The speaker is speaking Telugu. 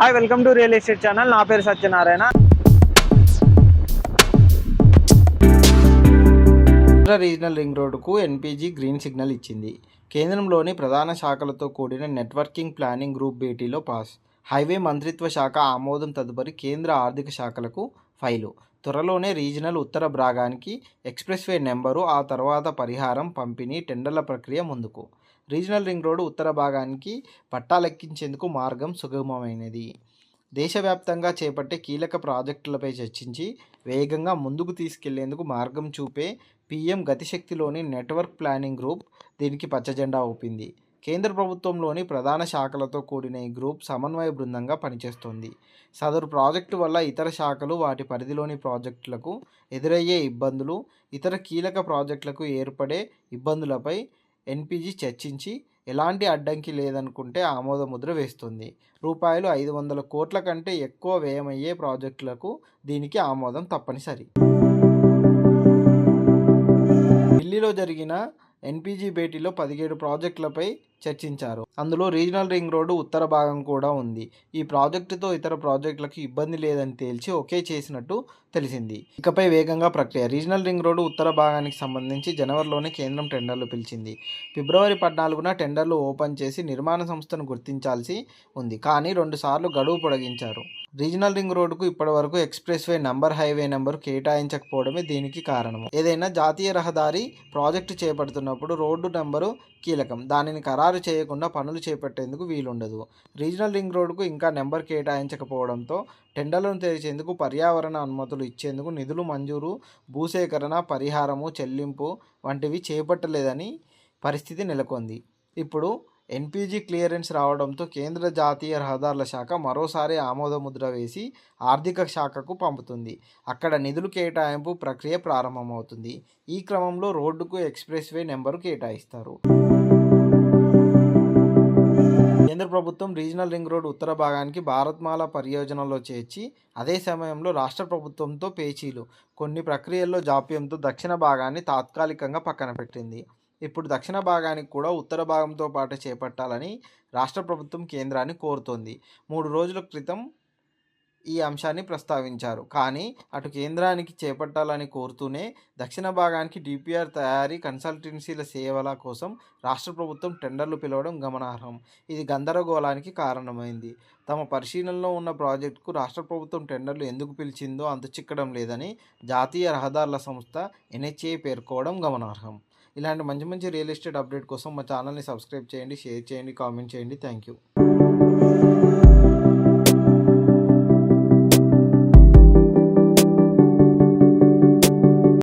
Hi welcome to real estate channel. నా పేరు సత్యనారాయణ. రీజనల్ రింగ్ రోడ్డుకు ఎన్పీజీ గ్రీన్ సిగ్నల్ ఇచ్చింది. కేంద్రంలోని ప్రధాన శాఖలతో కూడిన నెట్వర్కింగ్ ప్లానింగ్ గ్రూప్ భేటీలో పాస్. హైవే మంత్రిత్వ శాఖ ఆమోదం తదుపరి కేంద్ర ఆర్థిక శాఖలకు ఫైలు. త్వరలోనే రీజనల్ ఉత్తర భాగానికి ఎక్స్ప్రెస్వే నెంబరు, ఆ తర్వాత పరిహారం, పంపిణీ, టెండర్ల ప్రక్రియ ముందుకు. రీజనల్ రింగ్ రోడ్డు ఉత్తర భాగానికి పట్టాలెక్కించేందుకు మార్గం సుగమమైనది. దేశవ్యాప్తంగా చేపట్టే కీలక ప్రాజెక్టులపై చర్చించి వేగంగా ముందుకు తీసుకెళ్లేందుకు మార్గం చూపే పీఎం గతిశక్తిలోని నెట్వర్క్ ప్లానింగ్ గ్రూప్ దీనికి పచ్చజెండా ఊపింది. కేంద్ర ప్రభుత్వంలోని ప్రధాన శాఖలతో కూడిన ఈ గ్రూప్ సమన్వయ బృందంగా పనిచేస్తోంది. సదరు ప్రాజెక్టు వల్ల ఇతర శాఖలు, వాటి పరిధిలోని ప్రాజెక్టులకు ఎదురయ్యే ఇబ్బందులు, ఇతర కీలక ప్రాజెక్టులకు ఏర్పడే ఇబ్బందులపై ఎన్పీజీ చర్చించి ఎలాంటి అడ్డంకి లేదనుకుంటే ఆమోదముద్ర వేస్తుంది. రూపాయలు 500 కోట్ల కంటే ఎక్కువ వ్యయమయ్యే ప్రాజెక్టులకు దీనికి ఆమోదం తప్పనిసరి. ఢిల్లీలో జరిగిన ఎన్పీజీ భేటీలో 17 ప్రాజెక్టులపై చర్చించారు. అందులో రీజనల్ రింగ్ రోడ్డు ఉత్తర భాగం కూడా ఉంది. ఈ ప్రాజెక్టుతో ఇతర ప్రాజెక్టులకు ఇబ్బంది లేదని తేల్చి ఓకే చేసినట్టు తెలిసింది. ఇకపై వేగంగా ప్రక్రియ. రీజనల్ రింగ్ రోడ్డు ఉత్తర భాగానికి సంబంధించి జనవరిలోనే కేంద్రం టెండర్లు పిలిచింది. ఫిబ్రవరి 14న టెండర్లు ఓపెన్ చేసి నిర్మాణ సంస్థను గుర్తించాల్సి ఉంది. కానీ 2 సార్లు గడువు పొడిగించారు. రీజనల్ రింగ్ రోడ్డుకు ఇప్పటివరకు ఎక్స్ప్రెస్వే నంబర్, హైవే నెంబరు కేటాయించకపోవడమే దీనికి కారణం. ఏదైనా జాతీయ రహదారి ప్రాజెక్టు చేపడుతున్నప్పుడు రోడ్డు నెంబరు కీలకం. దానిని ఖరారు చేయకుండా పనులు చేపట్టేందుకు వీలుండదు. రీజనల్ రింగ్ రోడ్డుకు ఇంకా నెంబర్ కేటాయించకపోవడంతో టెండర్లను తెరిచేందుకు, పర్యావరణ అనుమతులు ఇచ్చేందుకు నిధులు మంజూరు, భూసేకరణ, పరిహారము, చెల్లింపు వంటివి చేపట్టలేదని పరిస్థితి నెలకొంది. ఇప్పుడు ఎన్పీజీ క్లియరెన్స్ రావడంతో కేంద్ర జాతీయ రహదారుల శాఖ మరోసారి ఆమోదముద్ర వేసి ఆర్థిక శాఖకు పంపుతుంది. అక్కడ నిధులు కేటాయింపు ప్రక్రియ ప్రారంభమవుతుంది. ఈ క్రమంలో రోడ్డుకు ఎక్స్ప్రెస్వే నెంబరు కేటాయిస్తారు. కేంద్ర ప్రభుత్వం రీజనల్ రింగ్ రోడ్ ఉత్తర భాగానికి భారత్మాల పరియోజనలో చేర్చి, అదే సమయంలో రాష్ట్ర ప్రభుత్వంతో పేచీలు, కొన్ని ప్రక్రియల్లో జాప్యంతో దక్షిణ భాగాన్ని తాత్కాలికంగా పక్కన పెట్టింది. ఇప్పుడు దక్షిణ భాగానికి కూడా ఉత్తర భాగంతో పాటు చేపట్టాలని రాష్ట్ర ప్రభుత్వం కేంద్రాన్ని కోరుతోంది. 3 రోజుల క్రితం ఈ అంశాన్ని ప్రస్తావించారు. కానీ అటు కేంద్రానికి చేపట్టాలని కోరుతూనే దక్షిణ భాగానికి డిపిఆర్ తయారీ, కన్సల్టెన్సీల సేవల కోసం రాష్ట్ర ప్రభుత్వం టెండర్లు పిలవడం గమనార్హం. ఇది గందరగోళానికి కారణమైంది. తమ పరిశీలనలో ఉన్న ప్రాజెక్టుకు రాష్ట్ర ప్రభుత్వం టెండర్లు ఎందుకు పిలిచిందో అంతుచిక్కడం లేదని జాతీయ రహదారుల సంస్థ ఎన్హెచ్ఏ పేర్కోవడం గమనార్హం. ఇలాంటి మంచి రియల్ ఎస్టేట్ అప్డేట్ కోసం మా ఛానల్ని సబ్స్క్రైబ్ చేయండి, షేర్ చేయండి, కామెంట్ చేయండి. Thank you.